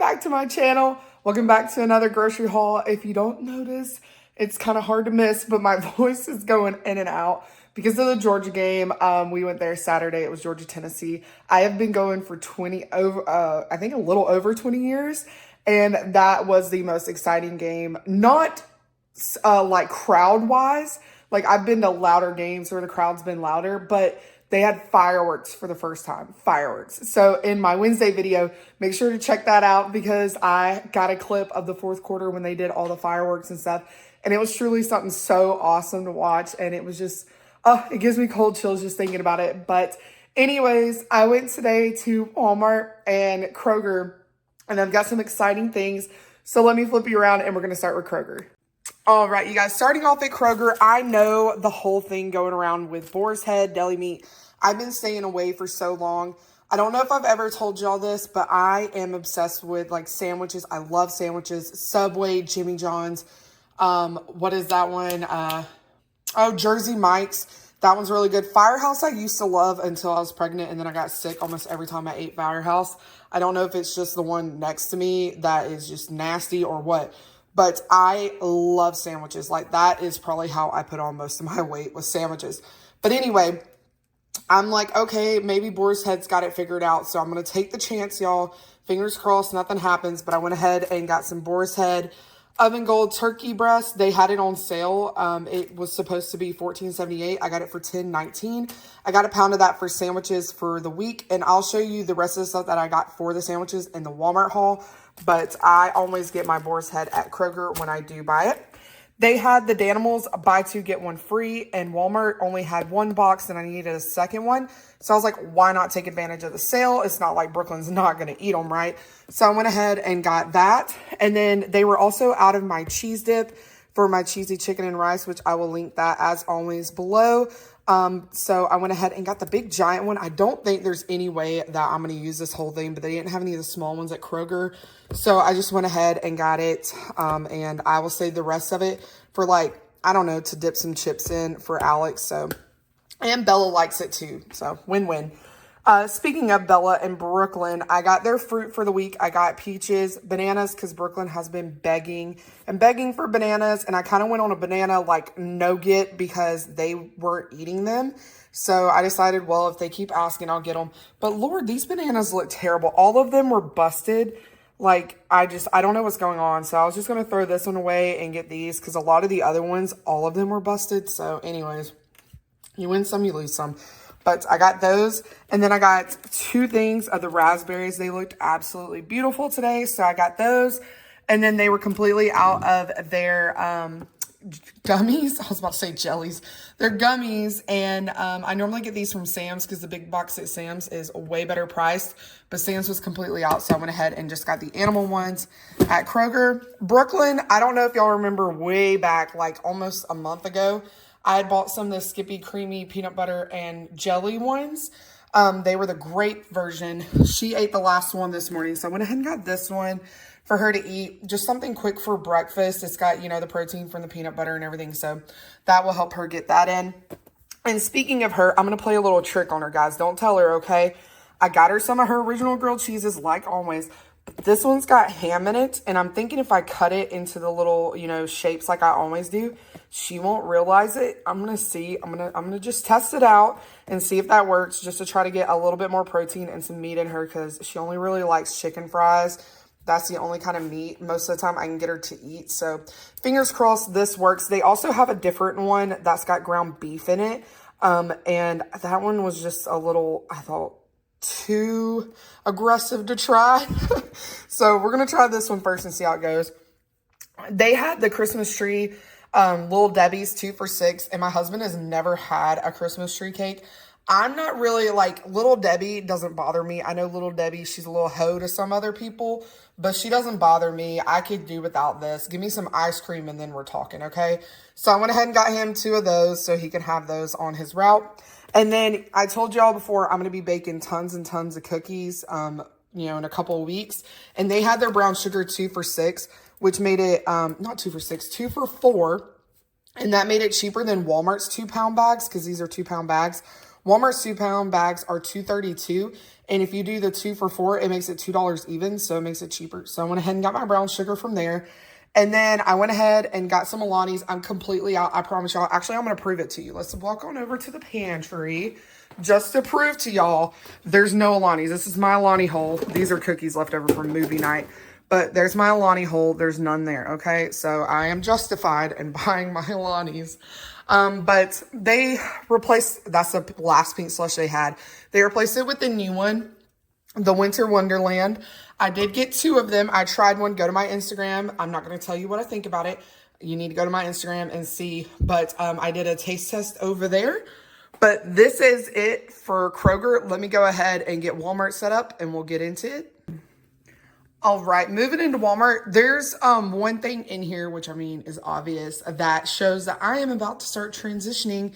back to my channel. Welcome back to another grocery haul. If you don't notice, it's kind of hard to miss, but my voice is going in and out because of the Georgia game. We went there Saturday. It was Georgia, Tennessee. I have been going for I think a little over 20 years. And that was the most exciting game. Not like crowd wise. Like I've been to louder games where the crowd's been louder, but they had fireworks for the first time. Fireworks. So in my Wednesday video, make sure to check that out because I got a clip of the fourth quarter when they did all the fireworks and stuff. And it was truly something so awesome to watch. And it was just, it gives me cold chills just thinking about it. But anyways, I went today to Walmart and Kroger, and I've got some exciting things. So let me flip you around and we're going to start with Kroger. All right, you guys, starting off at Kroger, I know the whole thing going around with Boar's Head, deli meat. I've been staying away for so long. I don't know if I've ever told y'all this, but I am obsessed with like sandwiches. I love sandwiches. Subway, Jimmy John's. What is that one? Jersey Mike's. That one's really good. Firehouse I used to love until I was pregnant, and then I got sick almost every time I ate Firehouse. I don't know if it's just the one next to me that is just nasty or what. But I love sandwiches. Like that is probably how I put on most of my weight with sandwiches. But anyway, I'm like, okay, maybe Boar's Head's got it figured out. So I'm going to take the chance, y'all. Fingers crossed, nothing happens. But I went ahead and got some Boar's Head Oven Gold turkey breast. They had it on sale. It was supposed to be $14.78. I got it for $10.19. I got a pound of that for sandwiches for the week. And I'll show you the rest of the stuff that I got for the sandwiches in the Walmart haul. But I always get my Boar's Head at Kroger when I do buy it. They had the Danimals buy two, get one free. And Walmart only had one box and I needed a second one. So I was like, why not take advantage of the sale? It's not like Brooklyn's not going to eat them, right? So I went ahead and got that. And then they were also out of my cheese dip for my cheesy chicken and rice, which I will link that as always below. So I went ahead and got the big giant one. I don't think there's any way that I'm going to use this whole thing, but they didn't have any of the small ones at Kroger. So I just went ahead and got it. And I will save the rest of it for like, I don't know, to dip some chips in for Alex. So, and Bella likes it too. So win-win. Speaking of Bella and Brooklyn, I got their fruit for the week. I got peaches, bananas, because Brooklyn has been begging for bananas. And I kind of went on a banana like no-get because they weren't eating them. So I decided, well, if they keep asking, I'll get them. But Lord, these bananas look terrible. All of them were busted. Like, I don't know what's going on. So I was just going to throw this one away and get these because a lot of the other ones, all of them were busted. So anyways, you win some, you lose some. But I got those. And then I got two things of the raspberries. They looked absolutely beautiful today. So I got those. And then they were completely out of their gummies. I was about to say jellies. They're gummies. And I normally get these from Sam's because the big box at Sam's is way better priced. But Sam's was completely out. So I went ahead and just got the animal ones at Kroger. Brooklyn, I don't know if y'all remember way back, like almost a month ago, I had bought some of the Skippy creamy peanut butter and jelly ones. They were the grape version. She ate the last one this morning. So I went ahead and got this one for her to eat. Just something quick for breakfast. It's got, you know, the protein from the peanut butter and everything. So that will help her get that in. And speaking of her, I'm going to play a little trick on her, guys. Don't tell her, okay? I got her some of her original grilled cheeses like always. But this one's got ham in it. And I'm thinking if I cut it into the little, you know, shapes like I always do, she won't realize it. I'm going to see. I'm going to just test it out and see if that works just to try to get a little bit more protein and some meat in her because she only really likes chicken fries. That's the only kind of meat most of the time I can get her to eat. So fingers crossed this works. They also have a different one that's got ground beef in it. And that one was just a little, I thought, too aggressive to try. So we're going to try this one first and see how it goes. They had the Christmas tree Little Debbie's 2 for $6, and my husband has never had a Christmas tree cake. I'm not really like, Little Debbie doesn't bother me. I know Little Debbie, she's a little hoe to some other people, but she doesn't bother me. I could do without this. Give me some ice cream and then we're talking, okay? So I went ahead and got him 2 of those so he can have those on his route. And then I told y'all before, I'm going to be baking tons and tons of cookies, you know, in a couple of weeks. And they had their brown sugar 2 for $6, which made it, not 2 for $6, 2 for $4. And that made it cheaper than Walmart's 2-pound bags because these are 2-pound bags. Walmart's 2-pound bags are $2.32. And if you do the 2 for $4, it makes it $2 even. So it makes it cheaper. So I went ahead and got my brown sugar from there. And then I went ahead and got some Alani's. I'm completely out. I promise y'all. Actually, I'm going to prove it to you. Let's walk on over to the pantry just to prove to y'all there's no Alani's. This is my Alani hole. These are cookies left over from movie night. But there's my Alani hole. There's none there, okay? So I am justified in buying my Alani's. But they replaced, that's the last pink slush they had. They replaced it with the new one, the Winter Wonderland. I did get 2 of them. I tried one. Go to my Instagram. I'm not going to tell you what I think about it. You need to go to my Instagram and see. But I did a taste test over there. But this is it for Kroger. Let me go ahead and get Walmart set up and we'll get into it. All right, moving into Walmart, there's one thing in here, which I mean is obvious, that shows that I am about to start transitioning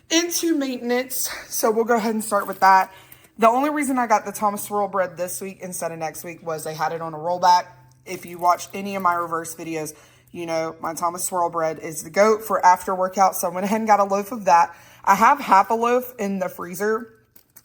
into maintenance. So we'll go ahead and start with that. The only reason I got the Thomas Swirl bread this week instead of next week was they had it on a rollback. If you watched any of my reverse videos, you know my Thomas Swirl bread is the GOAT for after workout. So I went ahead and got a loaf of that. I have half a loaf in the freezer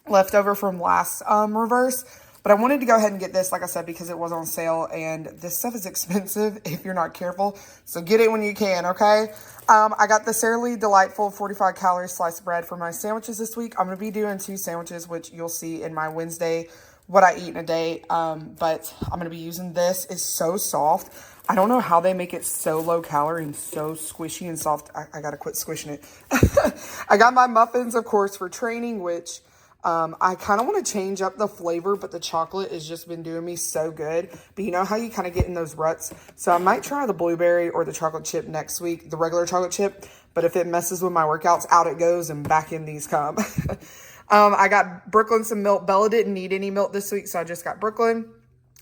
left over from last reverse. But I wanted to go ahead and get this, like I said, because it was on sale. And this stuff is expensive if you're not careful. So get it when you can, okay? I got the Sara Delightful 45-calorie slice of bread for my sandwiches this week. I'm going to be doing 2 sandwiches, which you'll see in my Wednesday, what I eat in a day. But I'm going to be using this. It's so soft. I don't know how they make it so low calorie and so squishy and soft. I got to quit squishing it. I got my muffins, of course, for training, which I kind of want to change up the flavor, but the chocolate has just been doing me so good. But you know how you kind of get in those ruts? So I might try the blueberry or the chocolate chip next week, the regular chocolate chip. But if it messes with my workouts, out it goes and back in these come. I got Brooklyn some milk. Bella didn't need any milk this week, so I just got Brooklyn.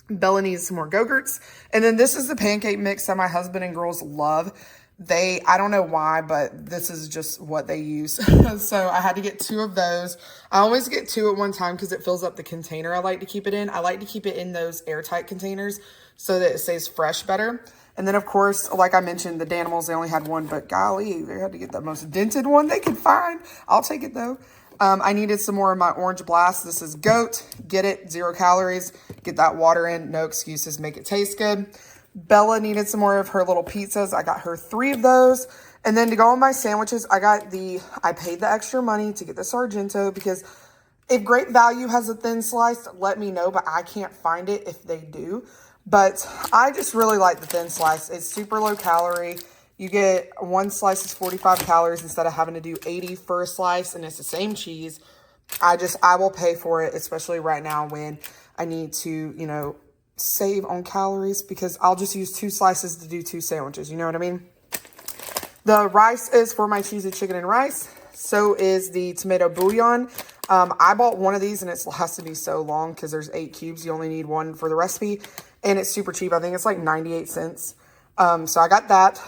Bella needs some more Go-Gurts. And then this is the pancake mix that my husband and girls love. I don't know why, but this is just what they use. So I had to get 2 of those. I always get 2 at one time because it fills up the container I like to keep it in. I like to keep it in those airtight containers so that it stays fresh better. And then, of course, like I mentioned, the Danimals, they only had 1, but golly, they had to get the most dented one they could find. I'll take it, though. I needed some more of my Orange Blast. This is GOAT. Get it, 0 calories. Get that water in. No excuses. Make it taste good. Bella needed some more of her little pizzas. I got her 3 of those. And then to go on my sandwiches, I paid the extra money to get the Sargento because if Great Value has a thin slice, let me know, but I can't find it if they do. But I just really like the thin slice. It's super low calorie. You get 1 slice is 45 calories instead of having to do 80 for a slice, and it's the same cheese. I will pay for it, especially right now when I need to, save on calories because I'll just use 2 slices to do 2 sandwiches. You know what I mean? The rice is for my cheesy chicken and rice. So is the tomato bouillon. I bought 1 of these and it has to be so long because there's 8 cubes. You only need 1 for the recipe and it's super cheap. I think it's like 98 cents. So I got that.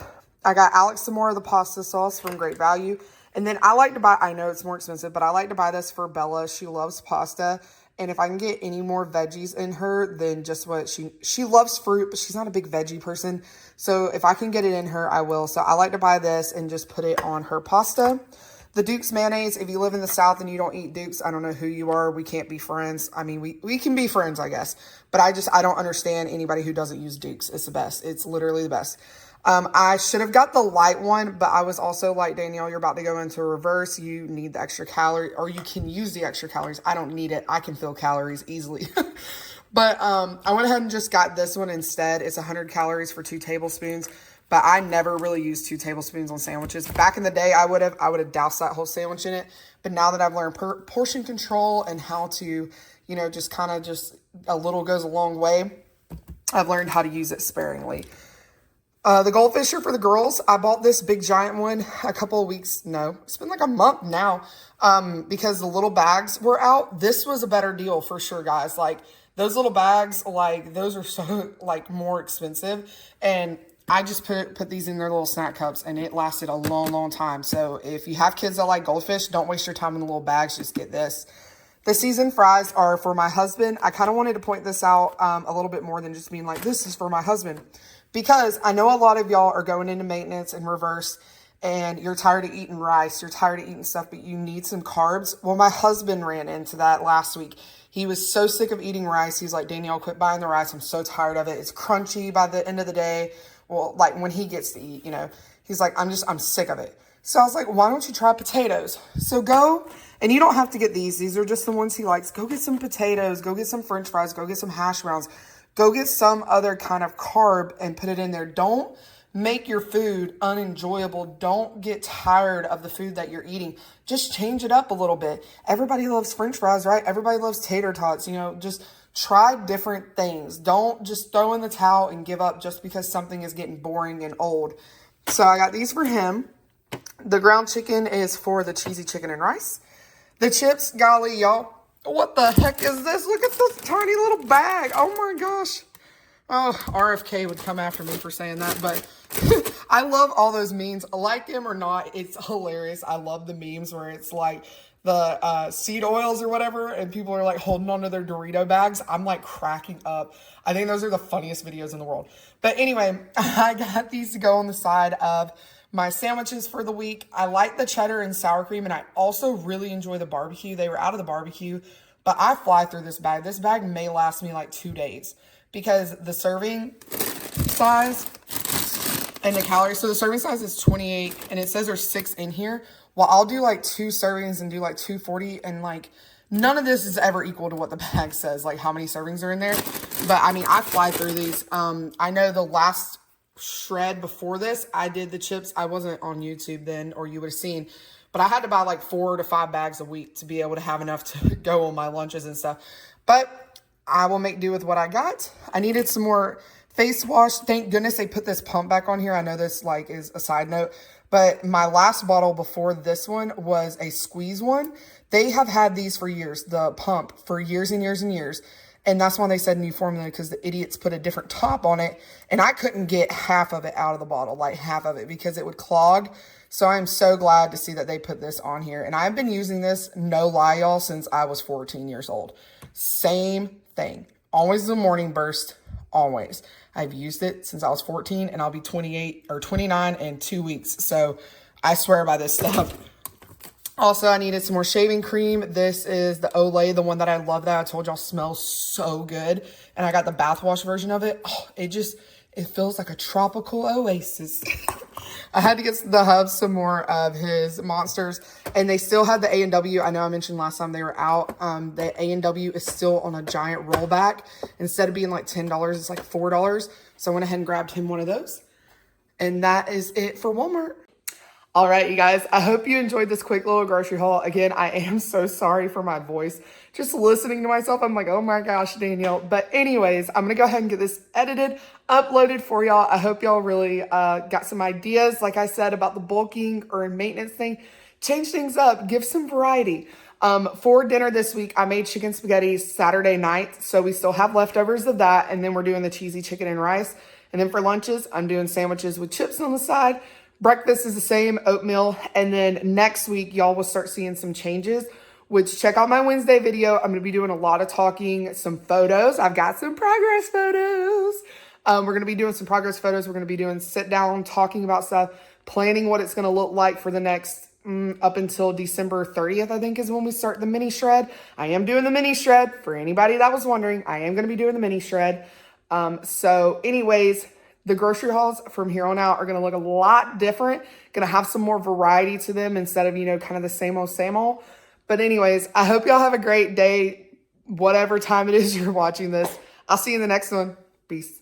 I got Alex some more of the pasta sauce from Great Value. And then I like to buy, I know it's more expensive, but I like to buy this for Bella. She loves pasta. And if I can get any more veggies in her than just what she loves fruit, but she's not a big veggie person. So if I can get it in her, I will. So I like to buy this and just put it on her pasta. The Duke's mayonnaise, if you live in the South and you don't eat Duke's, I don't know who you are. We can't be friends. I mean, we can be friends, I guess. But I don't understand anybody who doesn't use Duke's. It's the best. It's literally the best. I should have got the light one, but I was also like, Danielle, you're about to go into reverse. You need the extra calorie, or you can use the extra calories. I don't need it. I can feel calories easily. But I went ahead and just got this one instead. It's 100 calories for 2 tablespoons. But I never really used 2 tablespoons on sandwiches. Back in the day, I would have doused that whole sandwich in it. But now that I've learned portion control and how to, just kind of just a little goes a long way, I've learned how to use it sparingly. The Goldfisher for the girls, I bought this big giant one a couple of weeks. No, it's been like a month now because the little bags were out. This was a better deal for sure, guys. Like those little bags, like those are so like more expensive. And I just put these in their little snack cups and it lasted a long, long time. So if you have kids that like goldfish, don't waste your time in the little bags. Just get this. The seasoned fries are for my husband. I kind of wanted to point this out a little bit more than just being like, this is for my husband. Because I know a lot of y'all are going into maintenance in reverse and you're tired of eating rice, you're tired of eating stuff, but you need some carbs. Well, my husband ran into that last week. He was so sick of eating rice. He's like, Danielle, quit buying the rice. I'm so tired of it. It's crunchy by the end of the day. Well, like when he gets to eat, he's like, I'm sick of it. So I was like, why don't you try potatoes? So go, and you don't have to get these. These are just the ones he likes. Go get some potatoes. Go get some French fries. Go get some hash browns. Go get some other kind of carb and put it in there. Don't make your food unenjoyable. Don't get tired of the food that you're eating. Just change it up a little bit. Everybody loves French fries, right? Everybody loves tater tots. Just try different things. Don't just throw in the towel and give up just because something is getting boring and old. So I got these for him. The ground chicken is for the cheesy chicken and rice. The chips, golly, y'all. What the heck is this? Look at this tiny little bag. Oh my gosh. Oh, RFK would come after me for saying that, but I love all those memes. Like them or not, it's hilarious. I love the memes where it's like the seed oils or whatever, and people are like holding onto their Dorito bags. I'm like cracking up. I think those are the funniest videos in the world. But anyway, I got these to go on the side of my sandwiches for the week. I like the cheddar and sour cream, and I also really enjoy the barbecue. They were out of the barbecue, but I fly through this bag. This bag may last me like 2 days because the serving size and the calories. So the serving size is 28, and it says there's 6 in here. Well, I'll do like 2 servings and do like 240, and like none of this is ever equal to what the bag says, like how many servings are in there. But I mean, I fly through these. I know the last shred before this, I did the chips. I wasn't on YouTube then, or you would have seen, but I had to buy like 4 to 5 bags a week to be able to have enough to go on my lunches and stuff. But I will make do with what I got. I needed some more face wash. Thank goodness they put this pump back on here. I know this like is a side note, but my last bottle before this one was a squeeze one. They have had these for years, the pump for years and years and years. And that's why they said new formula, because the idiots put a different top on it. And I couldn't get half of it out of the bottle, like half of it, because it would clog. So I'm so glad to see that they put this on here. And I've been using this, no lie, y'all, since I was 14 years old. Same thing. Always the morning burst. Always. I've used it since I was 14, and I'll be 28 or 29 in 2 weeks. So I swear by this stuff. Also, I needed some more shaving cream. This is the Olay, the one that I love that I told y'all smells so good. And I got the bath wash version of it. Oh, it feels like a tropical oasis. I had to get the hubs some more of his Monsters, and they still had the A&W. I know I mentioned last time they were out. The A&W is still on a giant rollback. Instead of being like $10, it's like $4. So I went ahead and grabbed him one of those. And that is it for Walmart. All right, you guys, I hope you enjoyed this quick little grocery haul. Again, I am so sorry for my voice. Just listening to myself, I'm like, oh my gosh, Danielle. But anyways, I'm going to go ahead and get this edited, uploaded for y'all. I hope y'all really got some ideas, like I said, about the bulking or maintenance thing. Change things up. Give some variety. For dinner this week, I made chicken spaghetti Saturday night. So we still have leftovers of that. And then we're doing the cheesy chicken and rice. And then for lunches, I'm doing sandwiches with chips on the side. Breakfast is the same, oatmeal. And then next week, y'all will start seeing some changes, which check out my Wednesday video. I'm going to be doing a lot of talking, some photos. I've got some progress photos. We're going to be doing some progress photos. We're going to be doing sit down, talking about stuff, planning what it's going to look like for the next, up until December 30th, I think is when we start the mini shred. I am doing the mini shred. For anybody that was wondering, I am going to be doing the mini shred. So anyways, the grocery hauls from here on out are going to look a lot different. Going to have some more variety to them instead of, kind of the same old, same old. But anyways, I hope y'all have a great day, whatever time it is you're watching this. I'll see you in the next one. Peace.